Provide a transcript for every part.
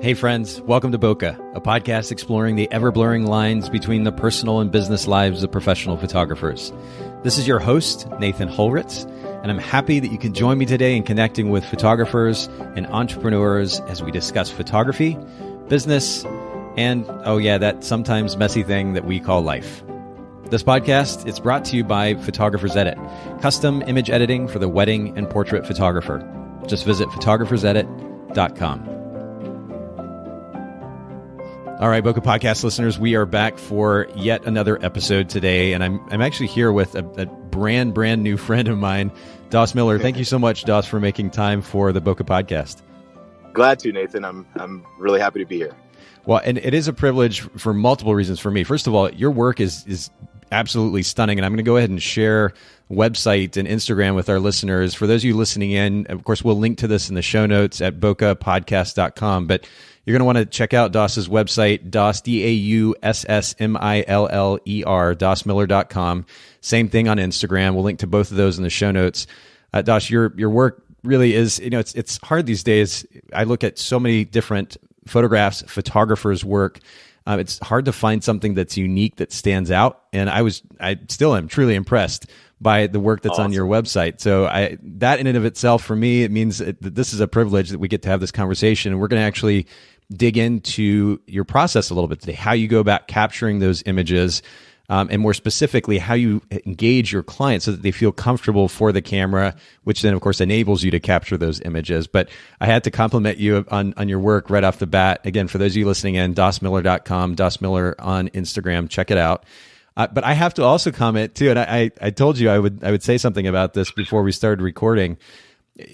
Hey friends, welcome to Bokeh, a podcast exploring the ever-blurring lines between the personal and business lives of professional photographers. This is your host, Nathan Holritz, and I'm happy that you can join me today in connecting with photographers and entrepreneurs as we discuss photography, business, and, oh yeah, that sometimes messy thing that we call life. This podcast is brought to you by Photographers Edit, custom image editing for the wedding and portrait photographer. Just visit photographersedit.com. All right, Bokeh Podcast listeners, we are back for yet another episode today, and I'm actually here with a brand new friend of mine, Dauss Miller. Thank you so much, Dauss, for making time for the Bokeh Podcast. Glad to, Nathan. I'm really happy to be here. Well, and it is a privilege for multiple reasons for me. First of all, your work is absolutely stunning, and I'm going to go ahead and share website and Instagram with our listeners. For those of you listening in, of course, we'll link to this in the show notes at bokehpodcast.com, but you're going to want to check out Dauss's website, Dauss, DAUSSMILLER, DaussMiller.com. Same thing on Instagram. We'll link to both of those in the show notes. Dauss, your work really is, it's hard these days. I look at so many different photographs, photographers' work. It's hard to find something that's unique, that stands out. And I still am truly impressed by the work that's awesome on your website. So that in and of itself, for me, it means that this is a privilege that we get to have this conversation. And we're going to actually dig into your process a little bit today, how you go about capturing those images, and more specifically, how you engage your clients so that they feel comfortable for the camera, which then, of course, enables you to capture those images. But I had to compliment you on your work right off the bat. Again, for those of you listening in, DaussMiller.com, Dauss Miller on Instagram, check it out. But I have to also comment too, and I told you I would say something about this before we started recording.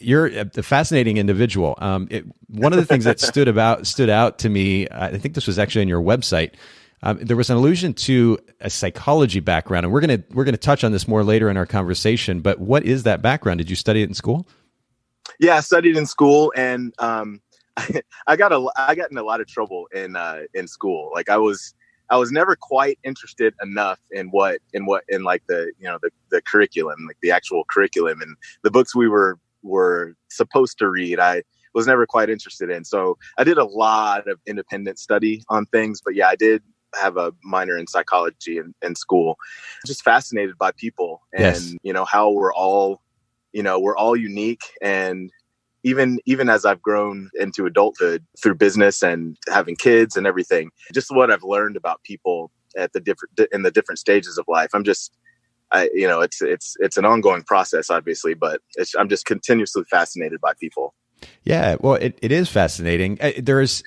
You're a fascinating individual. One of the things that stood out to me, I think this was actually on your website. There was an allusion to a psychology background, and we're gonna touch on this more later in our conversation. But what is that background? Did you study it in school? Yeah, I studied in school, and I got in a lot of trouble in school. Like I was never quite interested enough in like the curriculum, like the actual curriculum and the books we were supposed to read. I was never quite interested in. So I did a lot of independent study on things, but yeah, I did have a minor in psychology in school. Just fascinated by people and, yes, how we're all unique. And even as I've grown into adulthood through business and having kids and everything, just what I've learned about people in the different stages of life. It's an ongoing process, obviously, but I'm just continuously fascinated by people. Yeah, well, it is fascinating.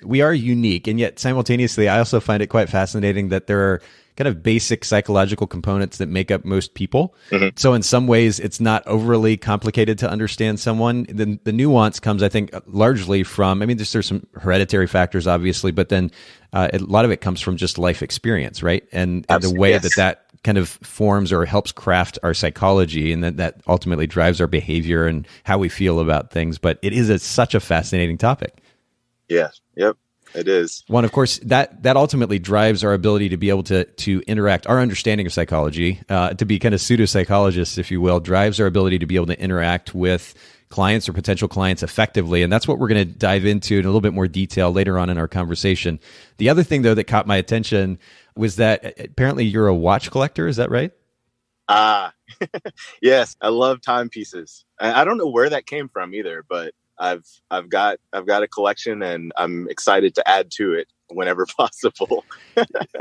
We are unique, and yet simultaneously, I also find it quite fascinating that there are kind of basic psychological components that make up most people. Mm-hmm. So in some ways, it's not overly complicated to understand someone. The nuance comes, I think, largely from, there's some hereditary factors, obviously, but then a lot of it comes from just life experience, right? And the way yes, that kind of forms or helps craft our psychology, and that ultimately drives our behavior and how we feel about things. But it is such a fascinating topic. Yeah. Yep. It is. One, of course, that ultimately drives our ability to be able to interact. Our understanding of psychology, to be kind of pseudo-psychologists, if you will, drives our ability to be able to interact with clients or potential clients effectively. And that's what we're going to dive into in a little bit more detail later on in our conversation. The other thing, though, that caught my attention was that apparently you're a watch collector. Is that right? Yes. I love timepieces. I don't know where that came from either, but I've got a collection, and I'm excited to add to it whenever possible.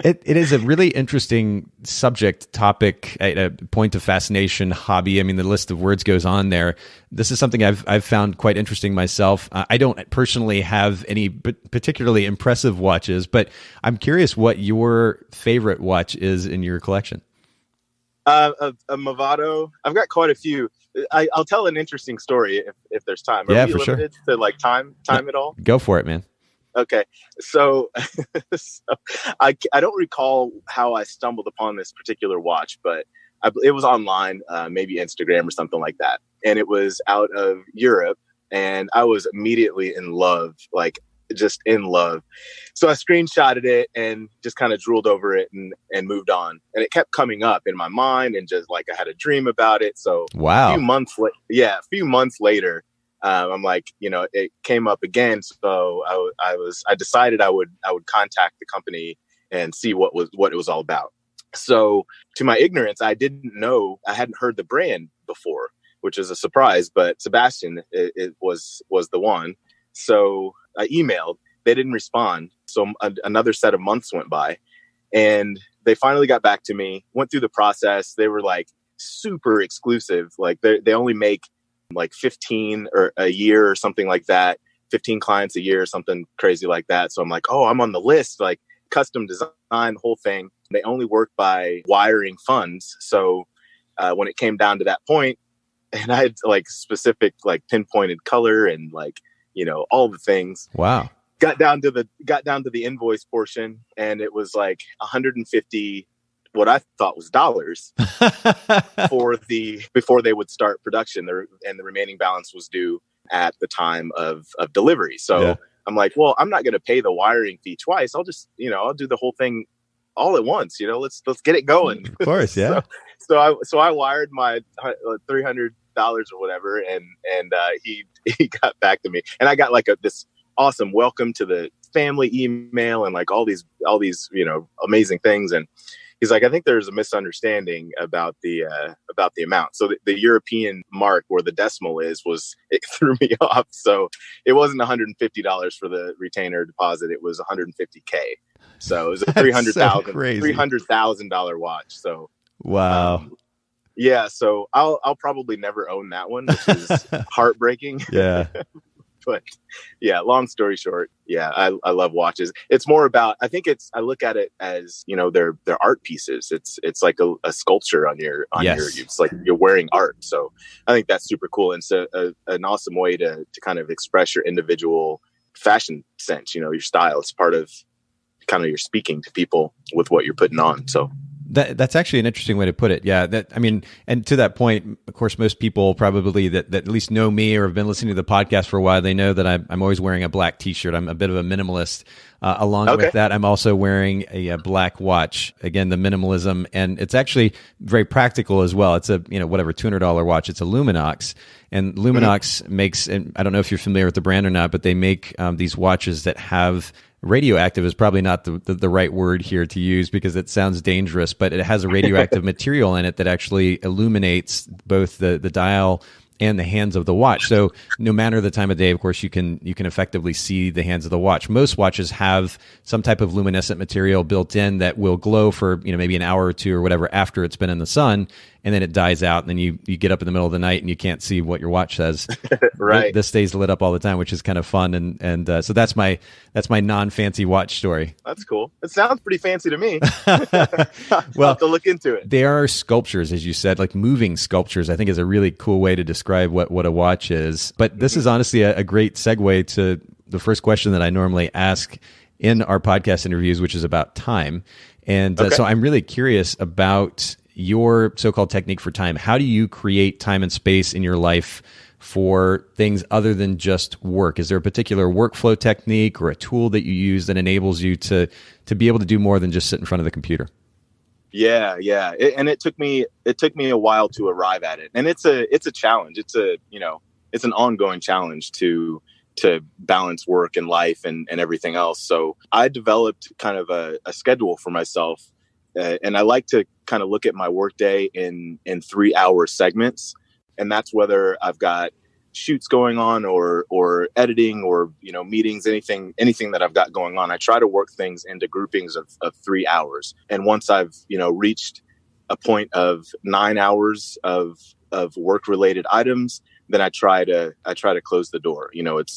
It is a really interesting subject, topic, a point of fascination, hobby. The list of words goes on there. This is something I've found quite interesting myself. I don't personally have any particularly impressive watches, but I'm curious what your favorite watch is in your collection. A Movado. I've got quite a few. I'll tell an interesting story if there's time. Are we limited to like time at all? Go for it, man. Okay. So I don't recall how I stumbled upon this particular watch, but it was online, maybe Instagram or something like that. And it was out of Europe, and I was immediately in love, like just in love. So I screenshotted it and just kind of drooled over it and moved on. And it kept coming up in my mind, and just like I had a dream about it. So wow. A few months later, I'm like, it came up again. So I decided I would contact the company and see what it was all about. So to my ignorance, I hadn't heard the brand before, which is a surprise, but Sebastian, it was the one. So I emailed, they didn't respond. So another set of months went by, and they finally got back to me, went through the process. They were like super exclusive. Like they only make like 15 or a year or something like that, 15 clients a year or something crazy like that. So I'm like, oh, I'm on the list, like custom design, the whole thing. They only work by wiring funds. So when it came down to that point, and I had like specific, like pinpointed color and like, all the things. Wow. Got down to the invoice portion, and it was like 150, what I thought was dollars before they would start production, and the remaining balance was due at the time of delivery. So yeah. I'm like, well, I'm not going to pay the wiring fee twice. I'll just, I'll do the whole thing all at once. Let's get it going. Of course, yeah. so I wired my $300 or whatever, and he got back to me, and I got like this awesome welcome to the family email and like all these amazing things. And he's like, I think there's a misunderstanding about the amount. So the European mark where the decimal it threw me off. So it wasn't $150 for the retainer deposit. It was $150K. So it was a $300,000 watch. So wow. Yeah. So I'll probably never own that one, which is heartbreaking. Yeah. But yeah, long story short, yeah, I love watches. It's more about, I look at it as, they're art pieces. It's like a sculpture on your, it's like you're wearing art. So I think that's super cool. And so an awesome way to kind of express your individual fashion sense, your style. It's part of kind of you're speaking to people with what you're putting on. So that's actually an interesting way to put it. Yeah. And to that point, of course, most people probably that at least know me or have been listening to the podcast for a while, they know that I'm always wearing a black t-shirt. I'm a bit of a minimalist. Along with that, I'm also wearing a black watch. Again, the minimalism, and it's actually very practical as well. It's a, $200 watch. It's a Luminox, and Luminox makes, and I don't know if you're familiar with the brand or not, but they make these watches that have radioactive is probably not the right word here to use because it sounds dangerous, but it has a radioactive material in it that actually illuminates both the dial and the hands of the watch. So no matter the time of day, of course, you can effectively see the hands of the watch. Most watches have some type of luminescent material built in that will glow for, maybe an hour or two or whatever after it's been in the sun, and then it dies out, and then you get up in the middle of the night and you can't see what your watch says. Right. This stays lit up all the time, which is kind of fun. And so that's my non-fancy watch story. That's cool. It sounds pretty fancy to me. Well, have to look into it. They are sculptures, as you said, like moving sculptures, I think is a really cool way to describe what a watch is. But this is honestly a great segue to the first question that I normally ask in our podcast interviews, which is about time. And so I'm really curious about your so-called technique for time. How do you create time and space in your life for things other than just work? Is there a particular workflow technique or a tool that you use that enables you to be able to do more than just sit in front of the computer? Yeah. It took me a while to arrive at it. And it's a challenge. It's an ongoing challenge to balance work and life and everything else. So I developed kind of a schedule for myself. And I like to kind of look at my workday in 3-hour segments. And that's whether I've got shoots going on or editing or, meetings, anything that I've got going on. I try to work things into groupings of 3 hours. And once I've, reached a point of 9 hours of work related items, then I try to close the door.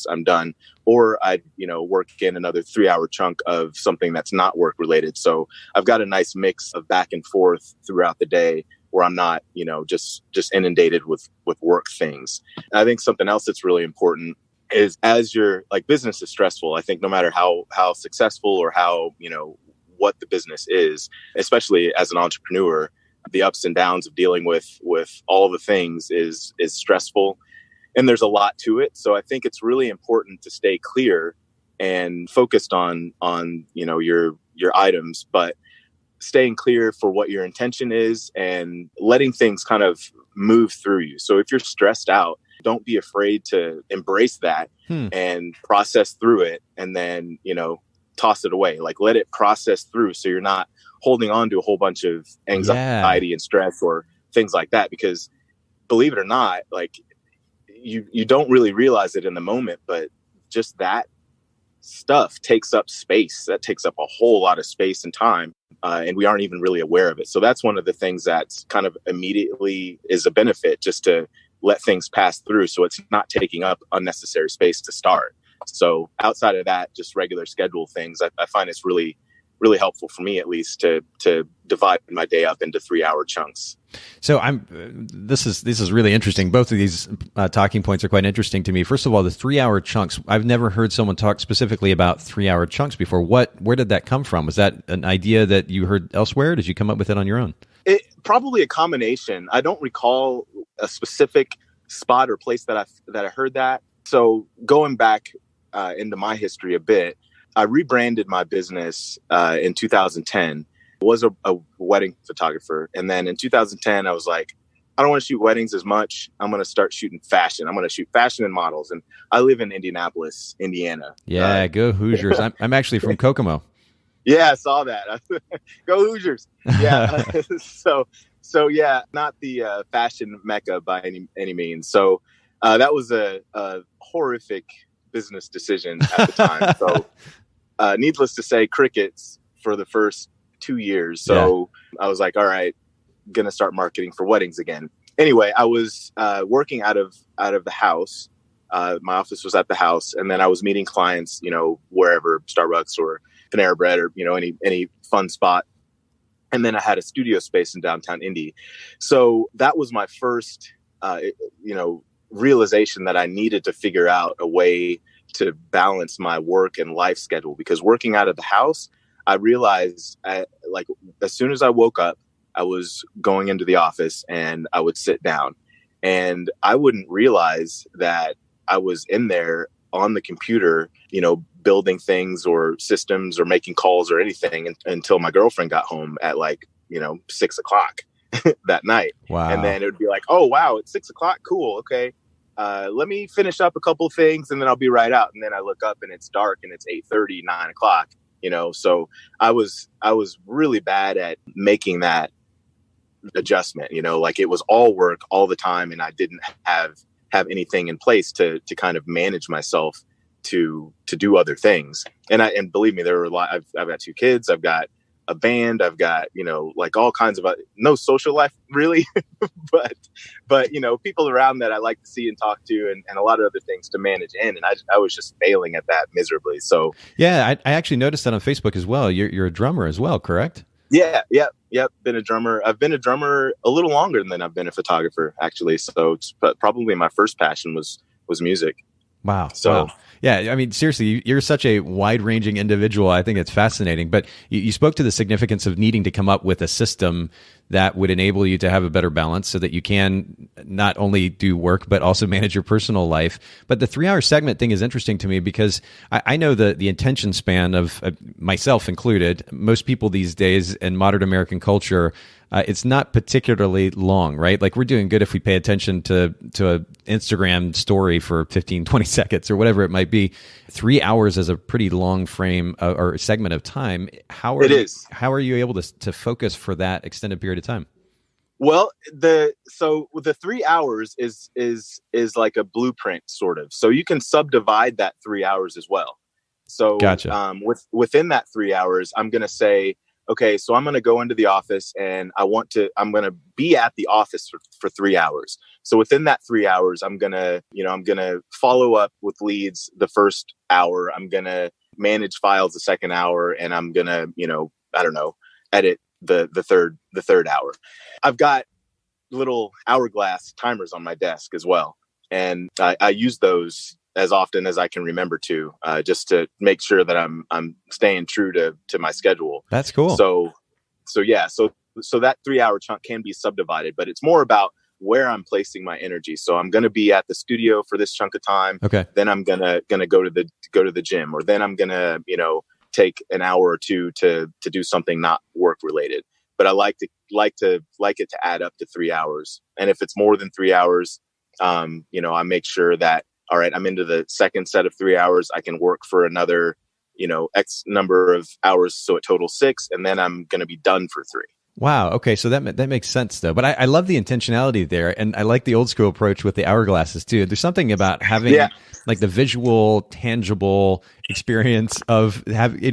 I'm done. Or I, work in another 3-hour chunk of something that's not work related. So I've got a nice mix of back and forth throughout the day where I'm not, just inundated with work things. And I think something else that's really important is as your business is stressful. I think no matter how successful or how, what the business is, especially as an entrepreneur, the ups and downs of dealing with all the things is stressful, and there's a lot to it. So I think it's really important to stay clear and focused on your items, but staying clear for what your intention is and letting things kind of move through you. So if you're stressed out, don't be afraid to embrace that and process through it, and then, toss it away. Like, let it process through, so you're not holding on to a whole bunch of anxiety and stress or things like that. Because believe it or not, like, you don't really realize it in the moment, but just that stuff takes up space. That takes up a whole lot of space and time. And we aren't even really aware of it. So that's one of the things that's kind of immediately is a benefit, just to let things pass through, so it's not taking up unnecessary space to start. So outside of that, just regular schedule things, I find it's really, really helpful for me, at least, to divide my day up into 3-hour chunks. So this is really interesting. Both of these talking points are quite interesting to me. First of all, the 3-hour chunks. I've never heard someone talk specifically about 3-hour chunks before. Where did that come from? Was that an idea that you heard elsewhere? Did you come up with it on your own? It probably a combination. I don't recall a specific spot or place that I heard that. So going back into my history a bit, I rebranded my business in 2010. I was a wedding photographer. And then in 2010, I was like, I don't want to shoot weddings as much. I'm going to start shooting fashion. I'm going to shoot fashion and models. And I live in Indianapolis, Indiana. Yeah, go Hoosiers. I'm actually from Kokomo. Yeah, I saw that. Go Hoosiers. Yeah. So yeah, not the fashion mecca by any means. So that was a horrific business decision at the time. So needless to say, crickets for the first 2 years. So I was like, all right, going to start marketing for weddings again. Anyway, I was working out of the house. My office was at the house, and then I was meeting clients, wherever, Starbucks or Panera Bread, or any fun spot. And then I had a studio space in downtown Indy. So that was my first, realization that I needed to figure out a way to balance my work and life schedule. Because working out of the house, I realized as soon as I woke up, I was going into the office and I would sit down, and I wouldn't realize that I was in there on the computer, building things or systems or making calls or anything until my girlfriend got home at 6:00 that night. Wow. And then it would be like, oh, wow, it's 6:00. Cool. Okay. Let me finish up a couple things and then I'll be right out. And then I look up and it's dark and it's 8:30, 9:00, so I was really bad at making that adjustment, it was all work all the time. And I didn't have anything in place to kind of manage myself to do other things. And believe me, there were a lot. I've got 2 kids. I've got a band. I've got, all kinds of, no social life really, but, people around that I like to see and talk to, and a lot of other things to manage in. And I was just failing at that miserably. So yeah, I actually noticed that on Facebook as well. You're a drummer as well, correct? Yeah. Been a drummer. I've been a drummer a little longer than I've been a photographer, actually. So but probably my first passion was music. Wow. So, wow. Yeah, I mean, seriously, you're such a wide-ranging individual. I think it's fascinating. But you spoke to the significance of needing to come up with a system that would enable you to have a better balance so that you can not only do work, but also manage your personal life. But the 3-hour segment thing is interesting to me because I know the attention span of myself included, most people these days in modern American culture, it's not particularly long, right? Like, we're doing good if we pay attention to an Instagram story for 15, 20 seconds or whatever it might be. 3 hours is a pretty long frame or segment of time. How are you able to focus for that extended period of time? Well, the 3 hours is like a blueprint, sort of. So you can subdivide that 3 hours as well. So gotcha. Within that 3 hours, I'm going to say, okay, so I'm going to go into the office and I'm going to be at the office for 3 hours. So within that 3 hours, I'm going to follow up with leads the first hour. I'm going to manage files the second hour, and I'm going to, edit the third hour. I've got little hourglass timers on my desk as well. And I use those as often as I can remember to, just to make sure that I'm staying true to my schedule. That's cool. So that 3 hour chunk can be subdivided, but it's more about where I'm placing my energy. So I'm going to be at the studio for this chunk of time. Okay. Then I'm going to go to the gym, or then I'm going to, take an hour or two to do something not work related. But I like it to add up to 3 hours. And if it's more than 3 hours, I make sure that, all right, I'm into the second set of 3 hours. I can work for another, X number of hours. So it totals 6, and then I'm going to be done for 3. Wow. Okay. So that makes sense though. But I love the intentionality there. And I like the old school approach with the hourglasses too. There's something about having like the visual, tangible experience of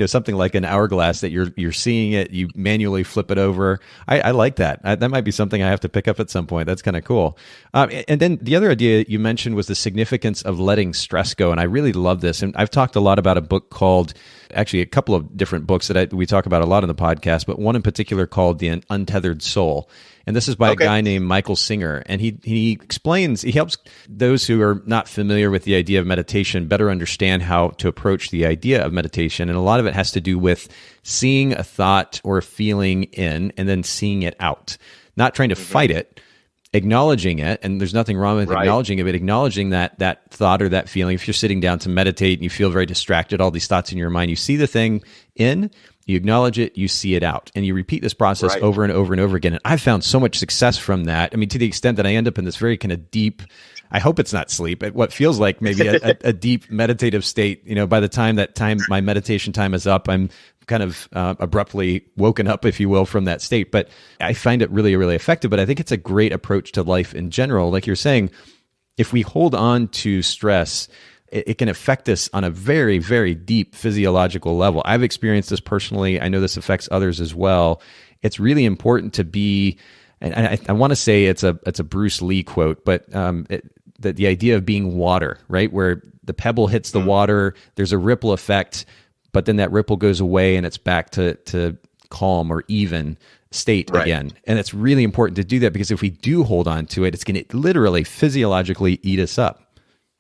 something like an hourglass that you're seeing it, you manually flip it over. I like that. That might be something I have to pick up at some point. That's kind of cool. And then the other idea you mentioned was the significance of letting stress go. And I really love this. And I've talked a lot about a book called, actually a couple of different books that we talk about a lot on the podcast, but one in particular called The Untethered Soul. And this is by a guy named Michael Singer. And he helps those who are not familiar with the idea of meditation better understand how to approach the idea of meditation. And a lot of it has to do with seeing a thought or a feeling in and then seeing it out, not trying to fight it, acknowledging it. And there's nothing wrong with acknowledging it, but acknowledging that thought or that feeling. If you're sitting down to meditate and you feel very distracted, all these thoughts in your mind, you see the thing in, you acknowledge it, you see it out, and you repeat this process over and over and over again. And I've found so much success from that. I mean, to the extent that I end up in this very kind of deep, I hope it's not sleep, at what feels like maybe a deep meditative state. By the time my meditation time is up, I'm kind of abruptly woken up, if you will, from that state. But I find it really, really effective. But I think it's a great approach to life in general. Like you're saying, if we hold on to stress, it can affect us on a very, very deep physiological level. I've experienced this personally. I know this affects others as well. It's really important to be, and I want to say it's a Bruce Lee quote, but the idea of being water, right? Where the pebble hits the water, there's a ripple effect, but then that ripple goes away and it's back to calm or even state again. And it's really important to do that, because if we do hold on to it, it's going to literally physiologically eat us up.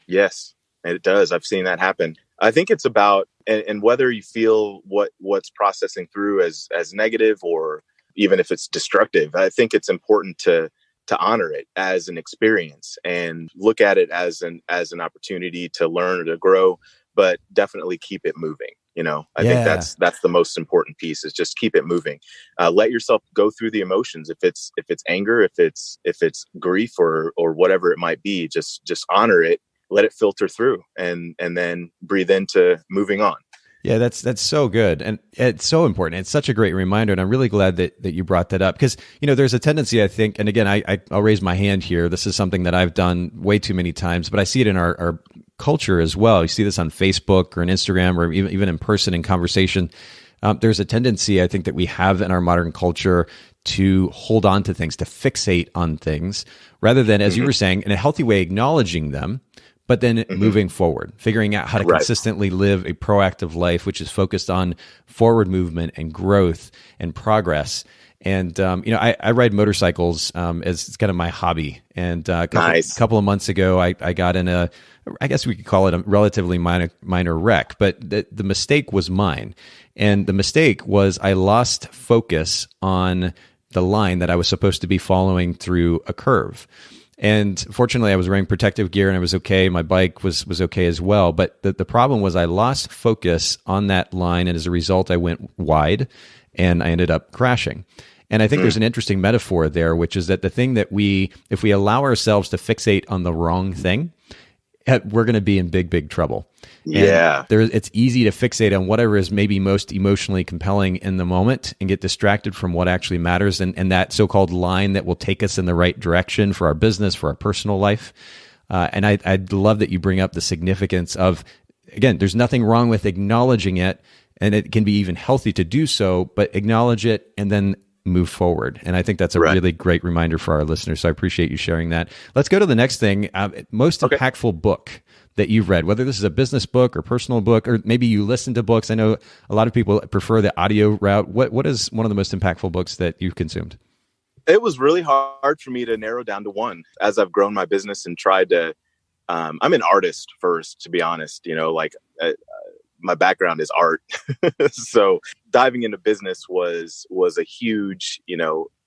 Yes. It does. I've seen that happen. I think it's about, and whether you feel what's processing through as negative, or even if it's destructive, I think it's important to honor it as an experience and look at it as an opportunity to learn or to grow, but definitely keep it moving. I think that's the most important piece, is just keep it moving. Let yourself go through the emotions. If it's anger, if it's grief or whatever it might be, just honor it. Let it filter through, and then breathe into moving on. Yeah, that's so good. And it's so important. It's such a great reminder. And I'm really glad that you brought that up, because, there's a tendency, I think, and again, I'll raise my hand here. This is something that I've done way too many times, but I see it in our culture as well. You see this on Facebook or on Instagram, or even in person in conversation. There's a tendency, I think, that we have in our modern culture to hold on to things, to fixate on things, rather than, as you were saying, in a healthy way, acknowledging them, but then moving forward, figuring out how to consistently live a proactive life, which is focused on forward movement and growth and progress. And, I ride motorcycles as it's kind of my hobby. And a couple of months ago, I got in I guess we could call it a relatively minor wreck, but the mistake was mine. And the mistake was I lost focus on the line that I was supposed to be following through a curve. And fortunately, I was wearing protective gear and I was okay. My bike was okay as well. But the problem was I lost focus on that line. And as a result, I went wide and I ended up crashing. And I think there's an interesting metaphor there, which is that the thing that if we allow ourselves to fixate on the wrong thing, we're going to be in big, big trouble. Yeah. And it's easy to fixate on whatever is maybe most emotionally compelling in the moment and get distracted from what actually matters, and that so-called line that will take us in the right direction for our business, for our personal life. And I'd love that you bring up the significance of, again, there's nothing wrong with acknowledging it, and it can be even healthy to do so, but acknowledge it and then move forward. And I think that's a really great reminder for our listeners. So I appreciate you sharing that. Let's go to the next thing. Most impactful book that you've read, whether this is a business book or personal book, or maybe you listen to books. I know a lot of people prefer the audio route. What is one of the most impactful books that you've consumed? It was really hard for me to narrow down to one as I've grown my business and tried to, I'm an artist first, to be honest, my background is art. So diving into business was a huge,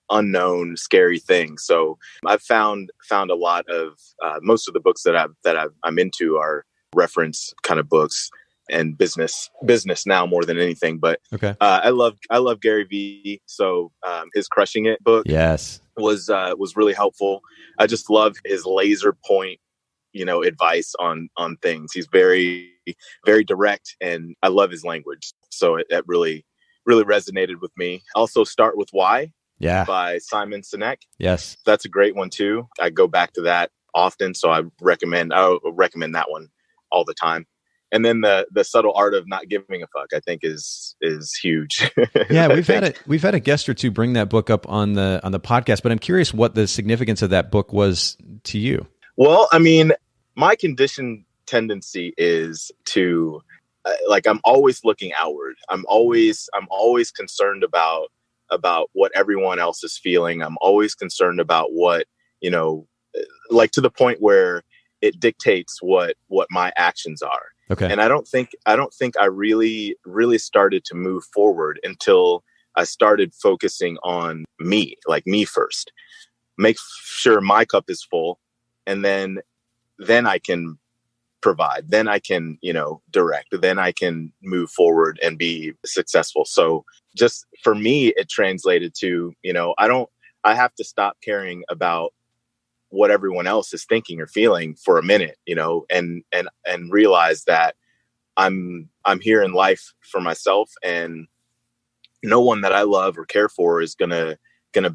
unknown, scary thing. So I've found a lot of most of the books that I'm into are reference kind of books. and business now more than anything. But Okay. I love Gary Vee. So his Crushing It book Yes. was really helpful. I just love his laser point, advice on things. He's very, very direct, and I love his language. So it really, really resonated with me. Also, Start With Why. Yeah. By Simon Sinek. Yes. That's a great one too. I go back to that often. So I recommend that one all the time. And then the Subtle Art of Not Giving a Fuck, I think is huge. Yeah, we've had a guest or two bring that book up on the podcast, but I'm curious what the significance of that book was to you. Well, I mean, my conditioned tendency is to I'm always looking outward. I'm always concerned about what everyone else is feeling. I'm always concerned about what, to the point where it dictates what my actions are. Okay. And I don't think I really, really started to move forward until I started focusing on me first. Make sure my cup is full, and then I can provide. Then I can, direct. Then I can move forward and be successful. So just for me, it translated to, I have to stop caring about what everyone else is thinking or feeling for a minute, and realize that I'm here in life for myself, and no one that I love or care for is gonna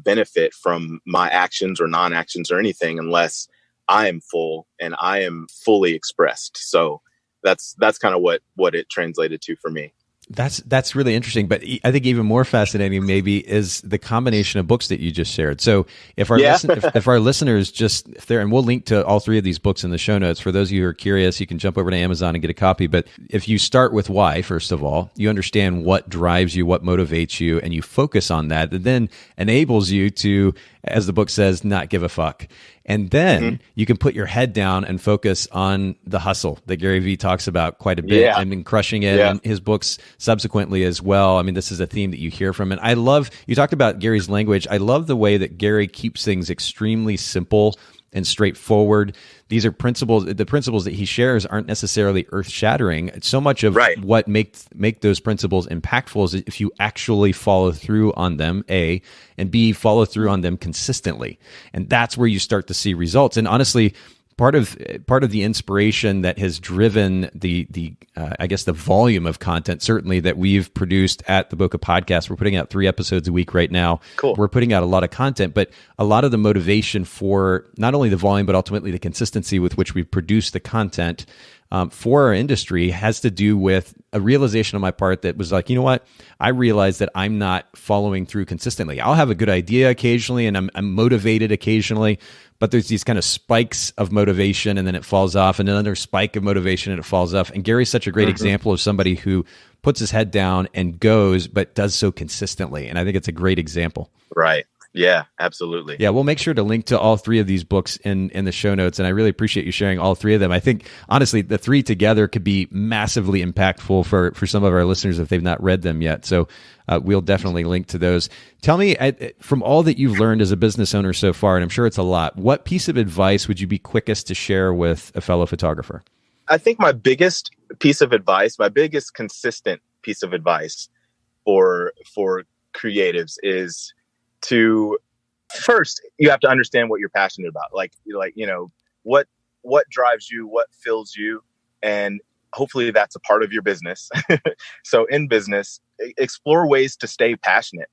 benefit from my actions or non-actions or anything unless I am full and I am fully expressed. So that's kind of what it translated to for me. That's really interesting, but I think even more fascinating maybe is the combination of books that you just shared. So if our if our listeners if they're, and we'll link to all three of these books in the show notes. For those of you who are curious, you can jump over to Amazon and get a copy. But if you start with why, first of all, you understand what drives you, what motivates you, and you focus on that, it then enables you to, as the book says, not give a fuck. And then you can put your head down and focus on the hustle that Gary Vee talks about quite a bit, and in Crushing It, and his books subsequently as well. I mean, this is a theme that you hear from. And I love, you talked about Gary's language. I love the way that Gary keeps things extremely simple and straightforward. These are principles. The principles that he shares aren't necessarily earth-shattering. So much of what make those principles impactful is if you actually follow through on them, A, and B, follow through on them consistently. And that's where you start to see results. And honestly, part of the inspiration that has driven the I guess the volume of content certainly that we've produced at the Bokeh Podcast. We're putting out 3 episodes a week right now. Cool. We're putting out a lot of content, but a lot of the motivation for not only the volume but ultimately the consistency with which we produce the content for our industry has to do with a realization on my part that was like, you know what? I realize that I'm not following through consistently. I'll have a good idea occasionally, and I'm motivated occasionally, but there's these kind of spikes of motivation, and then it falls off, and another spike of motivation, and it falls off. And Gary's such a great example of somebody who puts his head down and goes, but does so consistently. And I think it's a great example. Right. Yeah, absolutely. Yeah, we'll make sure to link to all 3 of these books in the show notes, and I really appreciate you sharing all 3 of them. I think, honestly, the 3 together could be massively impactful for some of our listeners if they've not read them yet. So we'll definitely link to those. Tell me, from all that you've learned as a business owner so far, and I'm sure it's a lot, what piece of advice would you be quickest to share with a fellow photographer? I think my biggest piece of advice, my biggest consistent piece of advice for creatives is to first, you have to understand what you're passionate about. What drives you, what fills you, and hopefully that's a part of your business. So in business, explore ways to stay passionate.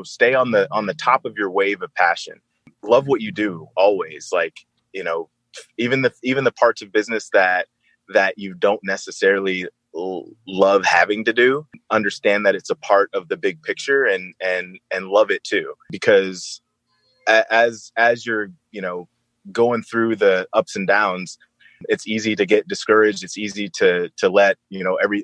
Stay on the top of your wave of passion. Love what you do always. Even the parts of business that you don't necessarily love having to do, understand that it's a part of the big picture and love it too. Because as you're, going through the ups and downs, it's easy to get discouraged. It's easy to let,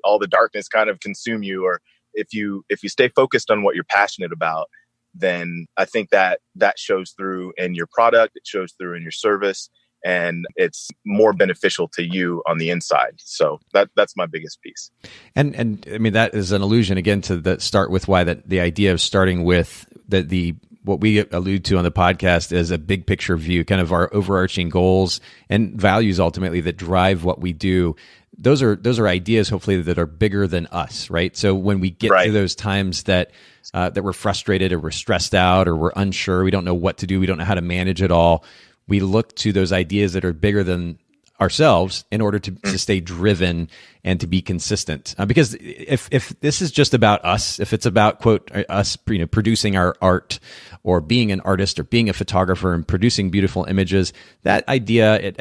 all the darkness kind of consume you. Or if you stay focused on what you're passionate about, then I think that shows through in your product. It shows through in your service. And it's more beneficial to you on the inside. So that's my biggest piece. And I mean, that is an allusion again to the start with why, that the idea of starting with the what we allude to on the podcast is a big picture view, kind of our overarching goals and values ultimately that drive what we do. those are ideas hopefully that are bigger than us, right? So when we get to those times that we're frustrated or we're stressed out or we're unsure, we don't know what to do, we don't know how to manage it all, we look to those ideas that are bigger than ourselves in order to stay driven and to be consistent. Because if this is just about us, if it's about, quote, us, producing our art or being an artist or being a photographer and producing beautiful images, that idea,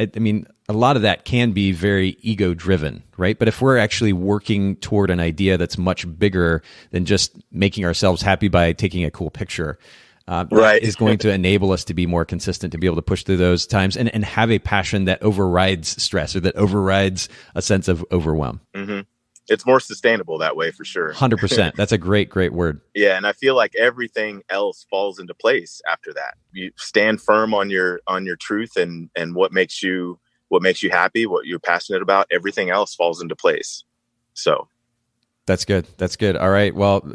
a lot of that can be very ego driven, right? But if we're actually working toward an idea that's much bigger than just making ourselves happy by taking a cool picture, that is going to enable us to be more consistent, to be able to push through those times and have a passion that overrides stress or that overrides a sense of overwhelm. Mm-hmm. It's more sustainable that way for sure. 100%. That's a great word. Yeah. And I feel like everything else falls into place after that. You stand firm on your truth and what makes you happy, what you're passionate about, everything else falls into place. So. That's good. All right. Well,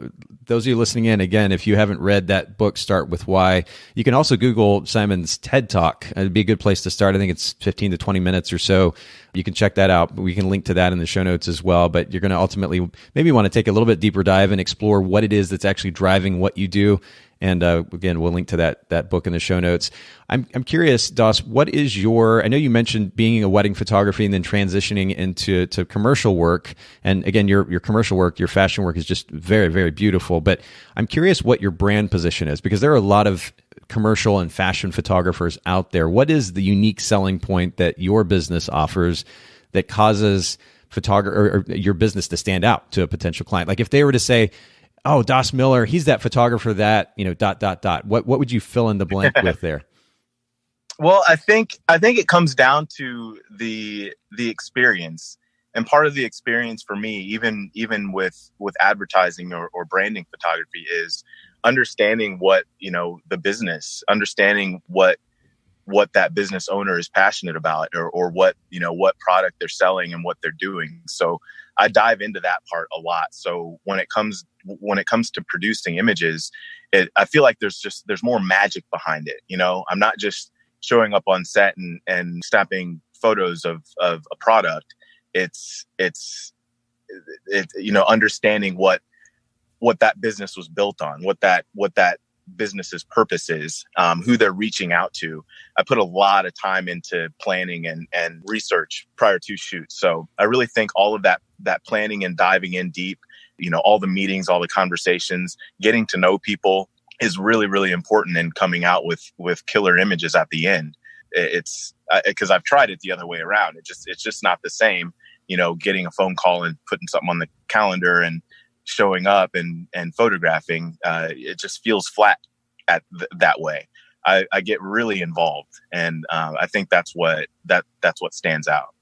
those of you listening in, again, if you haven't read that book, Start With Why, you can also Google Simon's TED Talk. It'd be a good place to start. I think it's 15 to 20 minutes or so. You can check that out. We can link to that in the show notes as well. But you're going to ultimately maybe want to take a little bit deeper dive and explore what it is that's actually driving what you do. And again, we'll link to that book in the show notes. I'm curious, Dauss, what is I know you mentioned being a wedding photography and then transitioning into commercial work. And again, your commercial work, your fashion work is just very, very beautiful. But I'm curious what your brand position is, because there are a lot of commercial and fashion photographers out there. What is the unique selling point that your business offers that causes or your business to stand out to a potential client? Like if they were to say, oh, Dauss Miller, he's that photographer that, ... What would you fill in the blank with there? Well, I think it comes down to the experience. And part of the experience for me, even with advertising or branding photography, is understanding what, the business, understanding what that business owner is passionate about or what product they're selling and what they're doing. So I dive into that part a lot. So when it comes to producing images, I feel like there's more magic behind it. I'm not just showing up on set and snapping photos of a product. It's understanding what that business was built on, what that business's purpose is, who they're reaching out to. I put a lot of time into planning and research prior to shoots. So I really think all of that planning and diving in deep, all the meetings, all the conversations, getting to know people is really, really important in coming out with killer images at the end. It's because I've tried it the other way around. It's just not the same, getting a phone call and putting something on the calendar and showing up and photographing. It just feels flat that way. I get really involved, and I think that's what stands out.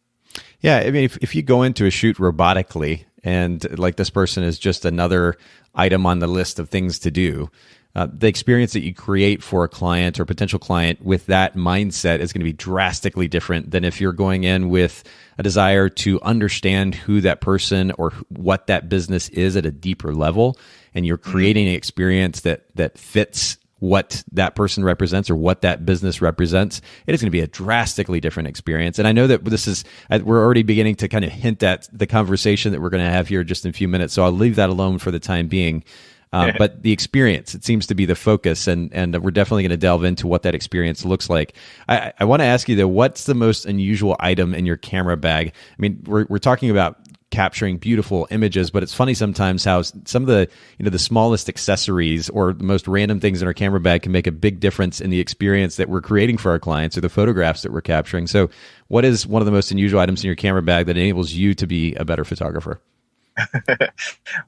Yeah, I mean, if you go into a shoot robotically and like this person is just another item on the list of things to do, the experience that you create for a client or potential client with that mindset is going to be drastically different than if you're going in with a desire to understand who that person or what that business is at a deeper level, and you're creating an experience that fits what that person represents or what that business represents. It is going to be a drastically different experience. And I know that we're already beginning to kind of hint at the conversation that we're going to have here just in a few minutes. So I'll leave that alone for the time being. But the experience, it seems to be the focus, and we're definitely going to delve into what that experience looks like. I want to ask you though, what's the most unusual item in your camera bag? I mean, we're talking about capturing beautiful images, but it's funny sometimes how some of the smallest accessories or the most random things in our camera bag can make a big difference in the experience that we're creating for our clients or the photographs that we're capturing. So what is one of the most unusual items in your camera bag that enables you to be a better photographer?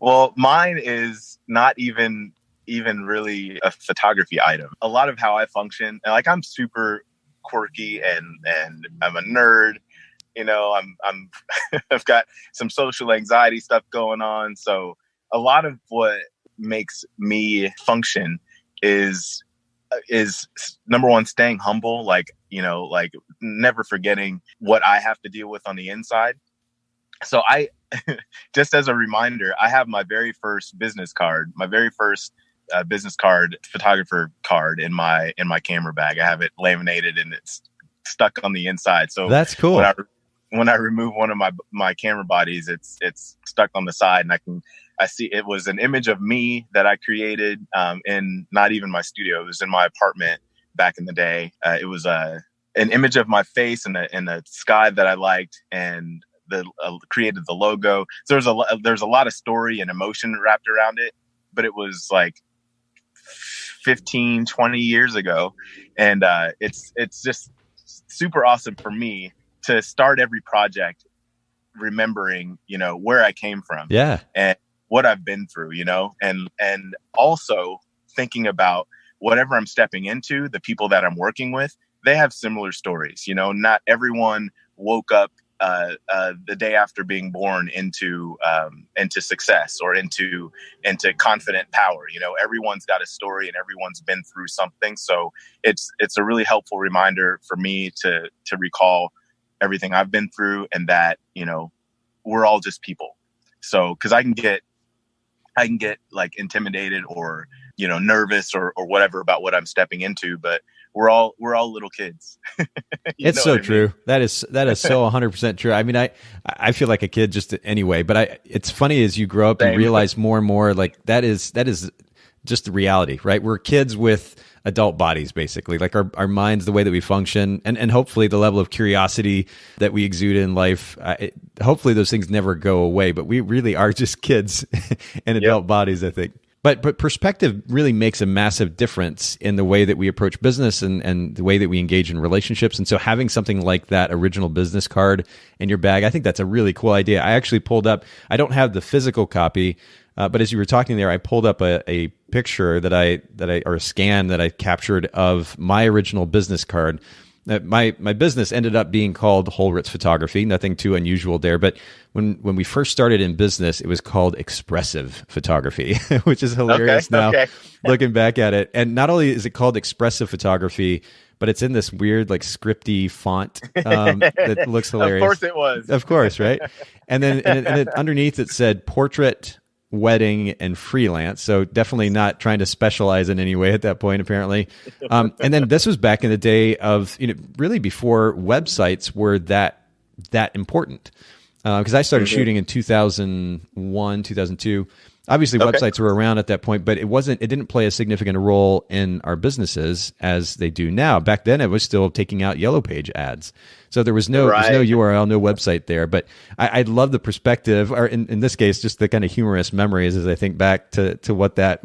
Well, mine is not even really a photography item. A lot of how I function, like I'm super quirky and I'm a nerd. I've got some social anxiety stuff going on. So a lot of what makes me function is number one, staying humble, like never forgetting what I have to deal with on the inside. So I, just as a reminder, I have my very first business card, photographer card in my camera bag. I have it laminated and it's stuck on the inside. So that's cool. when I remove one of my camera bodies, it's stuck on the side, and I see it was an image of me that I created in not even my studio. It was in my apartment back in the day. It was an image of my face in the sky that I liked, and created the logo. So there's a lot of story and emotion wrapped around it, but it was like 15, 20 years ago. And it's just super awesome for me to start every project remembering, where I came from, and what I've been through, and also thinking about whatever I'm stepping into, the people that I'm working with, they have similar stories. Not everyone woke up the day after being born into success or into confident power. Everyone's got a story and everyone's been through something. So it's a really helpful reminder for me to recall everything I've been through, and that, we're all just people. So, cause I can get like intimidated or, nervous or whatever about what I'm stepping into, but we're all little kids. It's so true. That is so 100% true. I mean, I feel like a kid just anyway, but it's funny as you grow up and realize more and more, like that is just the reality, right? We're kids with adult bodies, basically, like our minds, the way that we function, and hopefully the level of curiosity that we exude in life. Hopefully those things never go away, but we really are just kids in adult bodies, I think. But perspective really makes a massive difference in the way that we approach business and the way that we engage in relationships. And so having something like that original business card in your bag, I think that's a really cool idea. I actually pulled up, I don't have the physical copy, but as you were talking there, I pulled up a picture or a scan that I captured of my original business card. My business ended up being called Holritz Photography. Nothing too unusual there. But when we first started in business, it was called Expressive Photography, which is hilarious now, looking back at it. And not only is it called Expressive Photography, but it's in this weird, like, scripty font that looks hilarious. Of course it was. Of course, right? And then underneath it said Portrait, Wedding, and Freelance. So definitely not trying to specialize in any way at that point, apparently. And then this was back in the day of, really before websites were that important. Because I started shooting in 2001, 2002. Obviously, websites were around at that point, but it didn't play a significant role in our businesses as they do now. Back then, it was still taking out Yellow Page ads. So there was no URL, no website there. But I love the perspective, or in this case, just the kind of humorous memories as I think back to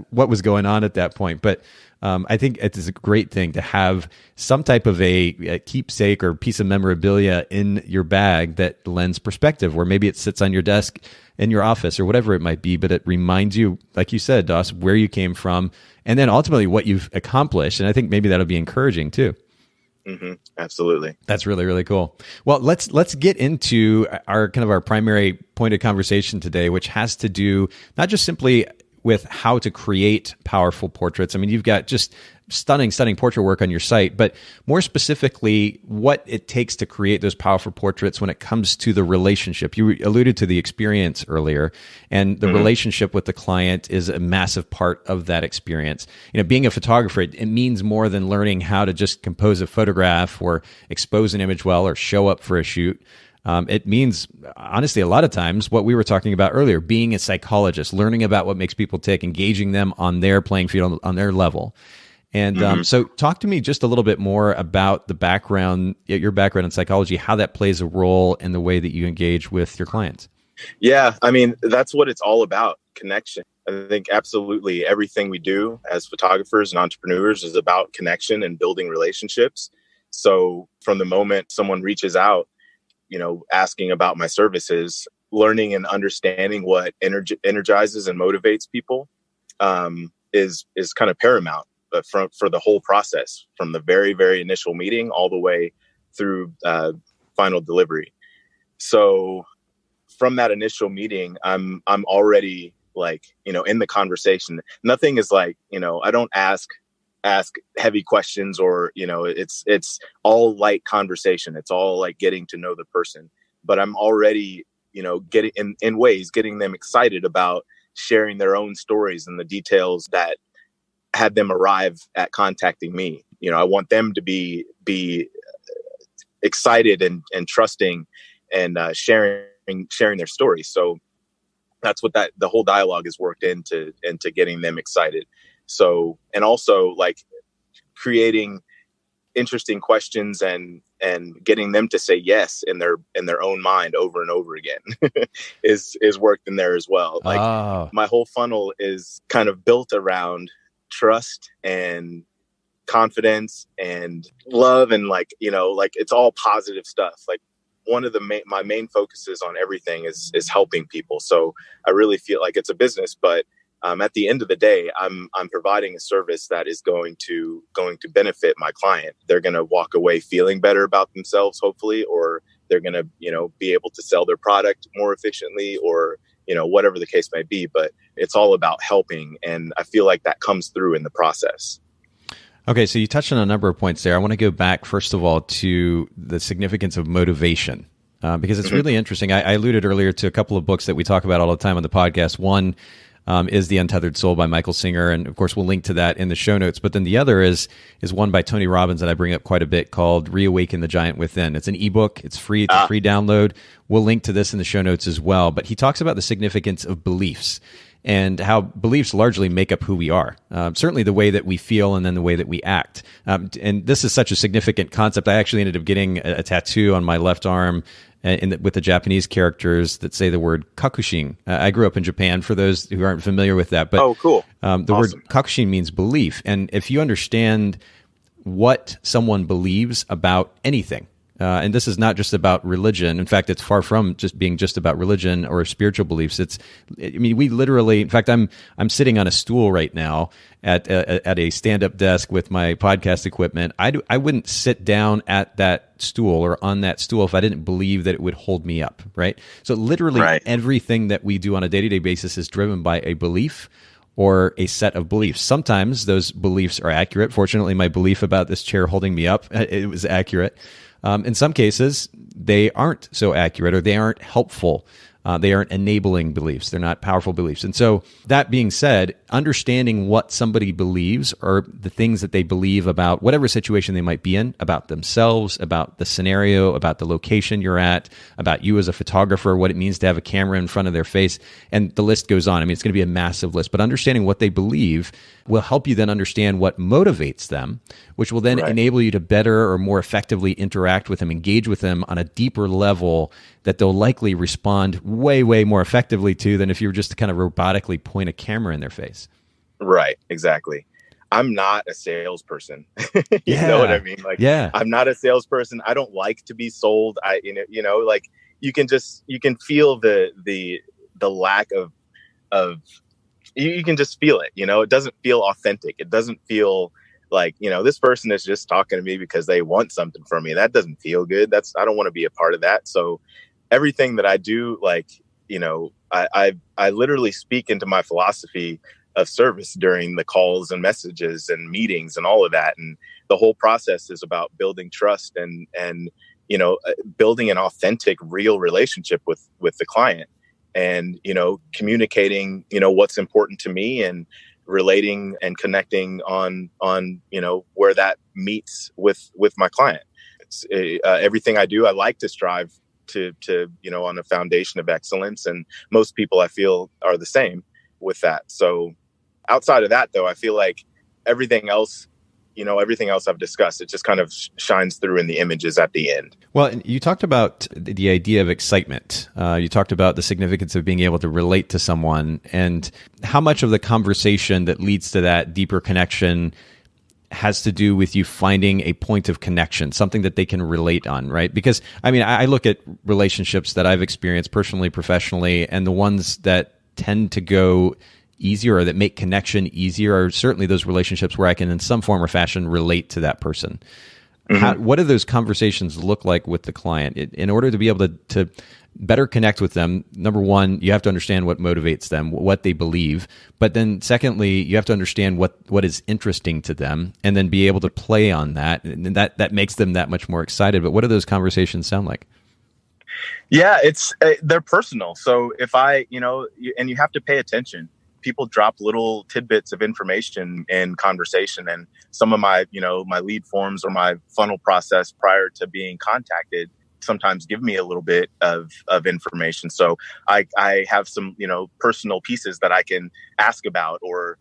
what was going on at that point. But I think it is a great thing to have some type of a keepsake or piece of memorabilia in your bag that lends perspective, where maybe it sits on your desk in your office or whatever it might be, but it reminds you, like you said, Dauss, where you came from, and then ultimately what you've accomplished. And I think maybe that'll be encouraging too. Mm-hmm. Absolutely. That's really, really cool. Well, let's get into our primary point of conversation today, which has to do not just simply with how to create powerful portraits. I mean, you've got just stunning portrait work on your site, but more specifically, what it takes to create those powerful portraits when it comes to the relationship. You alluded to the experience earlier, and the relationship with the client is a massive part of that experience. Being a photographer, it means more than learning how to just compose a photograph or expose an image well or show up for a shoot. It means, honestly, a lot of times what we were talking about earlier, being a psychologist, learning about what makes people tick, engaging them on their playing field, on their level. And so talk to me just a little bit more about your background in psychology, how that plays a role in the way that you engage with your clients. Yeah, I mean, that's what it's all about, connection. I think absolutely everything we do as photographers and entrepreneurs is about connection and building relationships. So from the moment someone reaches out, asking about my services, learning and understanding what energizes and motivates people is kind of paramount for the whole process, from the very, very initial meeting all the way through final delivery. So from that initial meeting, I'm already in the conversation. Nothing is I don't ask heavy questions or, it's all light conversation. It's all like getting to know the person, but I'm already, getting getting them excited about sharing their own stories and the details that had them arrive at contacting me. I want them to be excited and trusting sharing their story. So that's what the whole dialogue is worked into getting them excited. So, and also like creating interesting questions and getting them to say yes in their own mind over and over again is worked in there as well. Like my whole funnel is kind of built around trust and confidence and love, and like, you know, like it's all positive stuff. Like one of my main focuses on everything is helping people. So I really feel like it's a business, but at the end of the day, I'm providing a service that is going to benefit my client. They're going to walk away feeling better about themselves, hopefully, or they're going to, you know, be able to sell their product more efficiently, or, you know, whatever the case may be. But it's all about helping, and I feel like that comes through in the process. Okay, so you touched on a number of points there. I want to go back, first of all, to the significance of motivation, because it's really interesting. I alluded earlier to a couple of books that we talk about all the time on the podcast. One is The Untethered Soul by Michael Singer, and of course we'll link to that in the show notes. But then the other is one by Tony Robbins that I bring up quite a bit, called Reawaken the Giant Within. It's an ebook. It's free. It's a free download. We'll link to this in the show notes as well. But he talks about the significance of beliefs and how beliefs largely make up who we are. Certainly the way that we feel and then the way that we act. And this is such a significant concept. I actually ended up getting a tattoo on my left arm with the Japanese characters that say the word kakushin. I grew up in Japan, for those who aren't familiar with that. But cool. The word kakushin means belief. And if you understand what someone believes about anything, and this is not just about religion. In fact, it's far from just being just about religion or spiritual beliefs. We literally, in fact, I'm sitting on a stool right now at a stand-up desk with my podcast equipment. I wouldn't sit down at that stool or on that stool if I didn't believe that it would hold me up, right? So literally everything that we do on a day-to-day basis is driven by a belief or a set of beliefs. Sometimes those beliefs are accurate. Fortunately, my belief about this chair holding me up, it was accurate. In some cases, they aren't so accurate, or they aren't helpful. They aren't enabling beliefs. They're not powerful beliefs. And so that being said, understanding what somebody believes, or the things that they believe about whatever situation they might be in, about themselves, about the scenario, about the location you're at, about you as a photographer, what it means to have a camera in front of their face, and the list goes on. I mean, it's going to be a massive list, but understanding what they believe will help you then understand what motivates them, which will then enable you to better or more effectively interact with them, engage with them on a deeper level that they'll likely respond way, way more effectively to than if you were just to kind of robotically point a camera in their face. Right, exactly. I'm not a salesperson. You know what I mean? Like, I'm not a salesperson. I don't like to be sold. Like you can feel the lack of you can just feel it. You know, it doesn't feel authentic. It doesn't feel like, you know, this person is just talking to me because they want something from me. That doesn't feel good. I don't want to be a part of that. So everything that I do, like, you know, I literally speak into my philosophy of service during the calls and messages and meetings and all of that. And the whole process is about building trust and, you know, building an authentic, real relationship with the client, and, you know, communicating, you know, what's important to me, and relating and connecting on, you know, where that meets with my client. It's everything I do. I like to strive to, you know, on a foundation of excellence. And most people, I feel, are the same with that. So outside of that, though, I feel like everything else I've discussed, it just kind of shines through in the images at the end. Well, you talked about the idea of excitement. You talked about the significance of being able to relate to someone, and how much of the conversation that leads to that deeper connection has to do with you finding a point of connection, something that they can relate on, right? Because, I mean, I look at relationships that I've experienced personally, professionally, and the ones that tend to go easier, or that make connection easier, are certainly those relationships where I can in some form or fashion relate to that person. What do those conversations look like with the client? In order to be able to better connect with them, number one, you have to understand what motivates them, what they believe. But then secondly, you have to understand what is interesting to them, and then be able to play on that. And that makes them that much more excited. But what do those conversations sound like? Yeah, they're personal. So if and you have to pay attention. People drop little tidbits of information in conversation, and some of my lead forms or my funnel process prior to being contacted sometimes give me a little bit of information. So I have some, personal pieces that I can ask about or,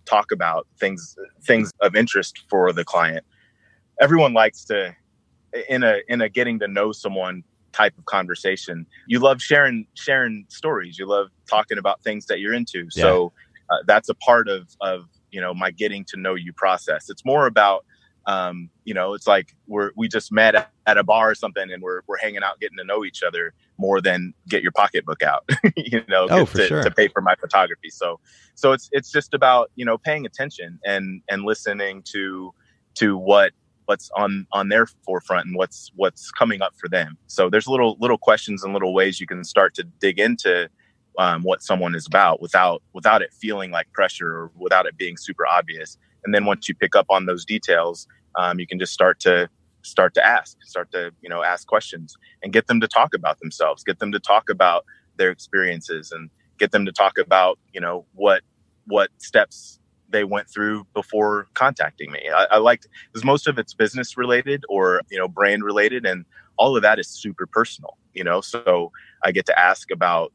talk about things of interest for the client. Everyone likes to, in a getting to know someone type of conversation, you love sharing stories. You love talking about things that you're into. Yeah. So that's a part of my getting to know you process. It's more about, it's like we just met at a bar or something and we're hanging out, getting to know each other more than get your pocketbook out, to pay for my photography. So it's just about, paying attention and listening to what's on their forefront and what's coming up for them. So there's little questions and little ways you can start to dig into what someone is about without it feeling like pressure or without it being super obvious. And then once you pick up on those details, you can just start to ask questions and get them to talk about themselves, get them to talk about their experiences, and get them to talk about, what steps they went through before contacting me. I liked, because most of it's business related or, brand related, and all of that is super personal, so I get to ask about,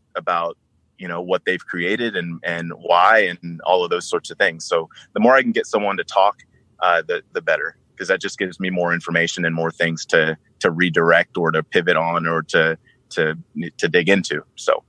what they've created and why, and all of those sorts of things. So the more I can get someone to talk, the better, because that just gives me more information and more things to redirect or to pivot on or to dig into. So.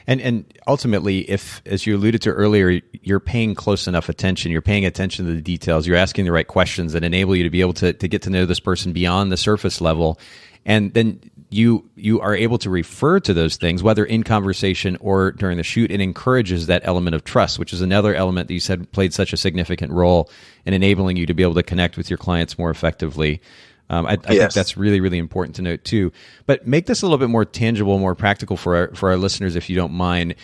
And ultimately, if, as you alluded to earlier, you're paying close enough attention, you're paying attention to the details, you're asking the right questions that enable you to be able to get to know this person beyond the surface level, and then you are able to refer to those things, whether in conversation or during the shoot. It encourages that element of trust, which is another element that you said played such a significant role in enabling you to be able to connect with your clients more effectively. I think that's really, really important to note too. But make this a little bit more tangible, more practical for our listeners, if you don't mind.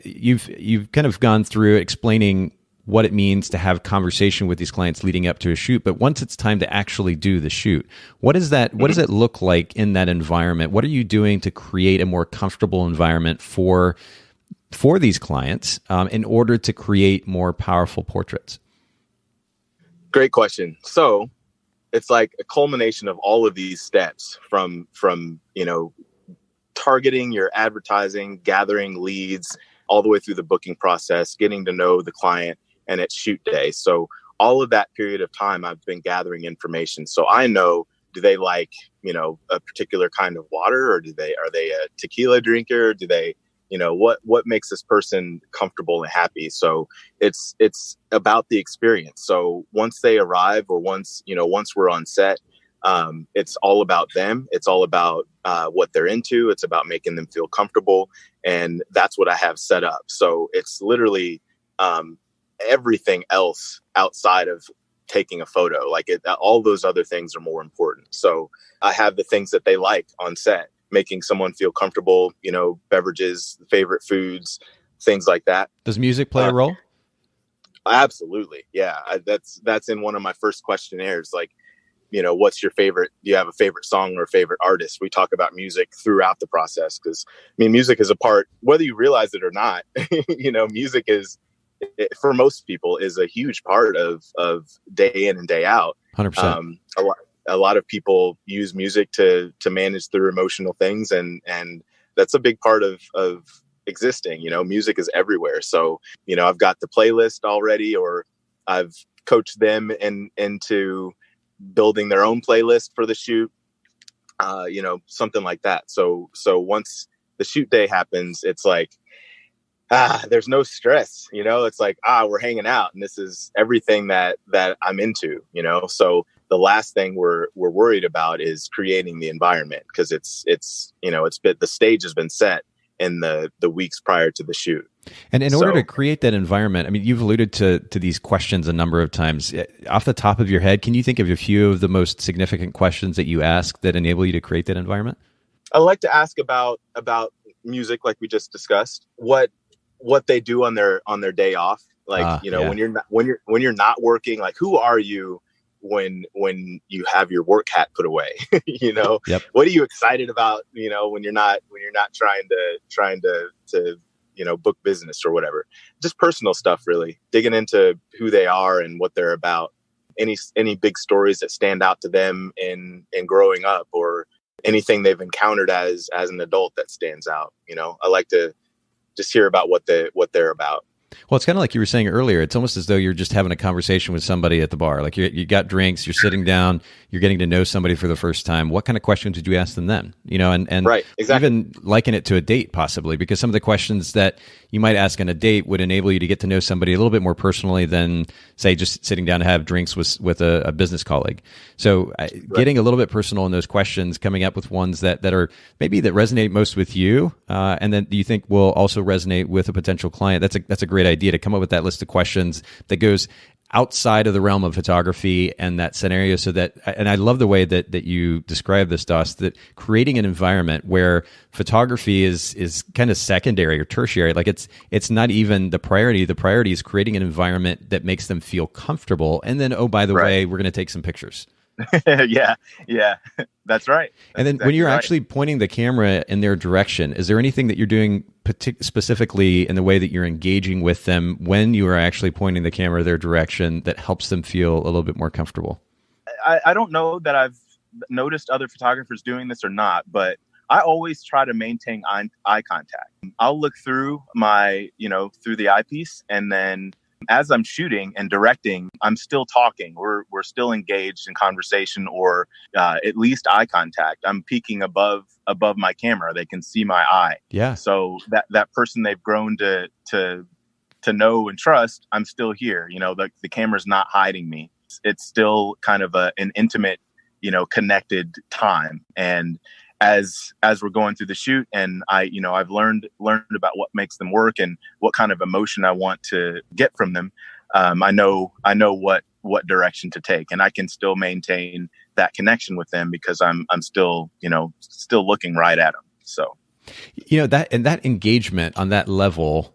You've kind of gone through explaining what it means to have conversation with these clients leading up to a shoot. But once it's time to actually do the shoot, what does it look like in that environment? What are you doing to create a more comfortable environment for these clients in order to create more powerful portraits? Great question. So it's like a culmination of all of these steps from targeting your advertising, gathering leads, all the way through the booking process, getting to know the client, and it's shoot day. So all of that period of time, I've been gathering information. So I know, do they like, a particular kind of water, or are they a tequila drinker? Do they, what makes this person comfortable and happy? So it's about the experience. So once they arrive, or once we're on set, it's all about them. It's all about what they're into. It's about making them feel comfortable. And that's what I have set up. So it's literally everything else outside of taking a photo. All those other things are more important. So I have the things that they like on set, making someone feel comfortable, beverages, favorite foods, things like that. Does music play a role? Absolutely. Yeah. That's in one of my first questionnaires. What's your favorite? Do you have a favorite song or a favorite artist? We talk about music throughout the process, because music is a part, whether you realize it or not, music is, for most people, is a huge part of day in and day out. 100%. A lot of people use music to manage their emotional things. And that's a big part of existing. Music is everywhere. So, I've got the playlist already, or I've coached them into building their own playlist for the shoot, something like that. So once the shoot day happens, it's like, there's no stress, it's like, we're hanging out, and this is everything that I'm into, so the last thing we're worried about is creating the environment, because it's the stage has been set in the weeks prior to the shoot. And in order to create that environment, you've alluded to these questions a number of times. Off the top of your head, can you think of a few of the most significant questions that you ask that enable you to create that environment? I like to ask about music, like we just discussed, what they do on their day off. When you're not working, who are you when you have your work hat put away? Yep. What are you excited about, when you're not trying to book business or whatever. Just personal stuff, really digging into who they are and what they're about. Any big stories that stand out to them in growing up, or anything they've encountered as an adult that stands out. I like to just hear about what they're about. Well, it's kind of like you were saying earlier. It's almost as though you're just having a conversation with somebody at the bar. Like you got drinks, you're sitting down, you're getting to know somebody for the first time. What kind of questions did you ask them then? And right, exactly. Even liken it to a date possibly, because some of the questions that you might ask on a date would enable you to get to know somebody a little bit more personally than, say, just sitting down to have drinks with a business colleague. So getting a little bit personal in those questions, coming up with ones that are maybe that resonate most with you, and then you think will also resonate with a potential client. That's a great idea to come up with that list of questions that goes outside of the realm of photography and that scenario. So that, and I love the way that you describe this, Dauss, that creating an environment where photography is kind of secondary or tertiary. Like it's not even the priority. The priority is creating an environment that makes them feel comfortable. And then, oh, by the way, we're going to take some pictures. Yeah, that's right. And then when you're actually pointing the camera in their direction, is there anything that you're doing specifically in the way that you're engaging with them when you are actually pointing the camera their direction that helps them feel a little bit more comfortable? I don't know that I've noticed other photographers doing this or not, but I always try to maintain eye contact. I'll look through through the eyepiece, and then as I'm shooting and directing, I'm still talking. We're still engaged in conversation, or at least eye contact. I'm peeking above my camera. They can see my eye. Yeah. So that person they've grown to know and trust, I'm still here. The camera's not hiding me. It's still kind of an intimate, connected time. And as we're going through the shoot, and I've learned about what makes them work and what kind of emotion I want to get from them. I know what direction to take, and I can still maintain that connection with them because I'm still looking right at them. So, that engagement on that level,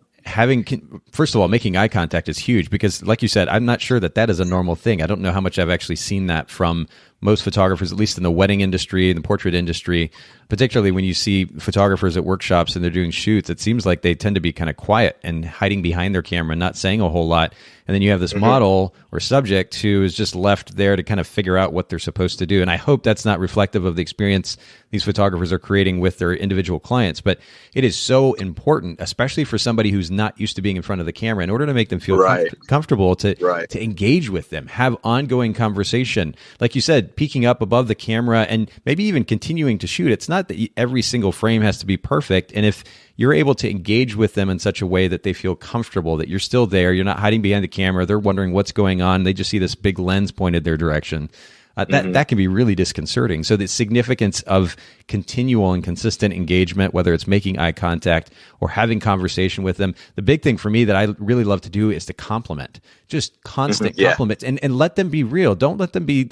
first of all, making eye contact is huge because, like you said, I'm not sure that is a normal thing. I don't know how much I've actually seen that from most photographers, at least in the wedding industry and the portrait industry, particularly when you see photographers at workshops and they're doing shoots. It seems like they tend to be kind of quiet and hiding behind their camera, not saying a whole lot. And then you have this model or subject who is just left there to kind of figure out what they're supposed to do. And I hope that's not reflective of the experience these photographers are creating with their individual clients. But it is so important, especially for somebody who's not used to being in front of the camera, in order to make them feel comfortable to engage with them, have ongoing conversation. Like you said, peeking up above the camera and maybe even continuing to shoot. It's not that every single frame has to be perfect. And if you're able to engage with them in such a way that they feel comfortable, that you're still there, you're not hiding behind the camera, they're wondering what's going on, they just see this big lens pointed their direction. That can be really disconcerting. So the significance of continual and consistent engagement, whether it's making eye contact or having conversation with them. The big thing for me that I really love to do is to compliment, just constant compliments, and let them be real. Don't let them be,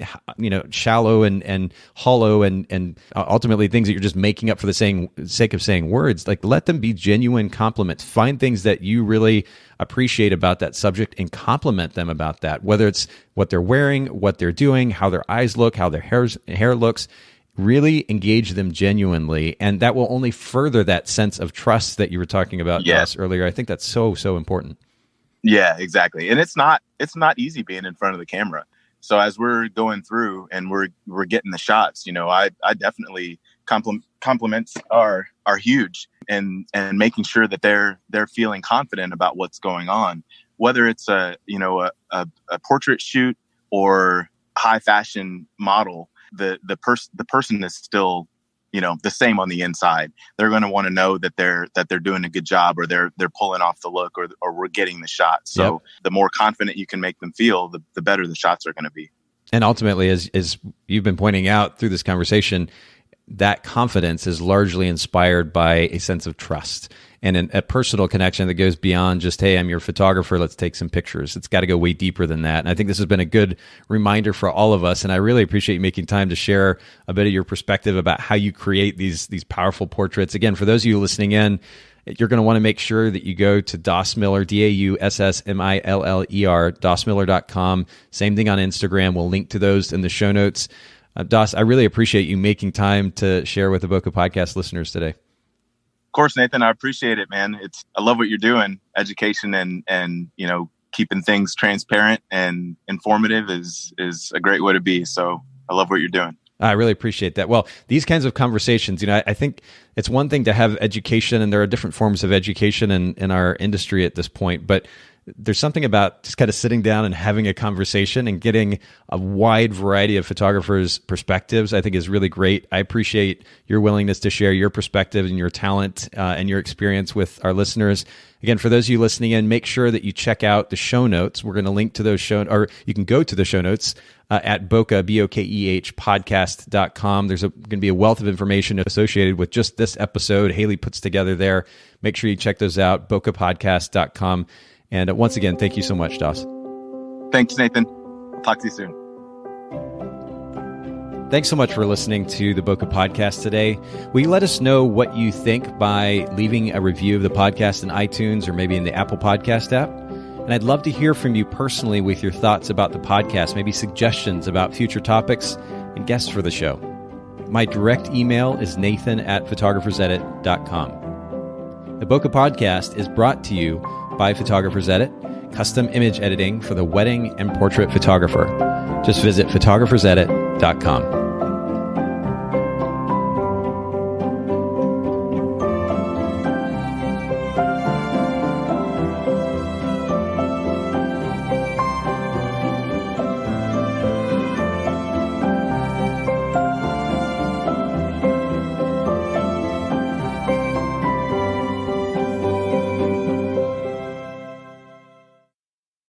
shallow and hollow and ultimately things that you're just making up for the sake of saying words. Like, let them be genuine compliments. Find things that you really appreciate about that subject and compliment them about that, whether it's what they're wearing, what they're doing, how their eyes look, how their hair looks. Really engage them genuinely, and that will only further that sense of trust that you were talking about, Dauss, earlier. I think that's so important. Yeah, exactly. And it's not easy being in front of the camera. So as we're going through and we're getting the shots, I definitely compliments are huge, and making sure that they're feeling confident about what's going on, whether it's a portrait shoot or high fashion model. The person is still, the same on the inside. They're going to want to know that they're doing a good job, or they're pulling off the look, or we're getting the shot. So the more confident you can make them feel, the better the shots are going to be. And ultimately, as you've been pointing out through this conversation, that confidence is largely inspired by a sense of trust and a personal connection that goes beyond just, hey, I'm your photographer, let's take some pictures. It's got to go way deeper than that. And I think this has been a good reminder for all of us. And I really appreciate you making time to share a bit of your perspective about how you create these powerful portraits. Again, for those of you listening in, you're going to want to make sure that you go to Dauss Miller, DaussMiller, DaussMiller.com. Same thing on Instagram. We'll link to those in the show notes. Dauss, I really appreciate you making time to share with the Bokeh Podcast listeners today. Of course, Nathan, I appreciate it, man. I love what you're doing. Education and keeping things transparent and informative is a great way to be. So I love what you're doing. I really appreciate that. Well, these kinds of conversations, I think it's one thing to have education, and there are different forms of education in our industry at this point, but there's something about just kind of sitting down and having a conversation and getting a wide variety of photographers' perspectives, I think is really great. I appreciate your willingness to share your perspective and your talent and your experience with our listeners. Again, for those of you listening in, make sure that you check out the show notes. We're going to link to those or you can go to the show notes at Bokeh, Bokeh podcast.com. There's going to be a wealth of information associated with just this episode. Haley puts together there. Make sure you check those out, bokehpodcast.com. And once again, thank you so much, Dauss. Thanks, Nathan. I'll talk to you soon. Thanks so much for listening to the Bokeh Podcast today. Will you let us know what you think by leaving a review of the podcast in iTunes or maybe in the Apple Podcast app? And I'd love to hear from you personally with your thoughts about the podcast, maybe suggestions about future topics and guests for the show. My direct email is nathan@photographersedit.com. The Bokeh Podcast is brought to you by Photographers Edit, custom image editing for the wedding and portrait photographer. Just visit photographersedit.com.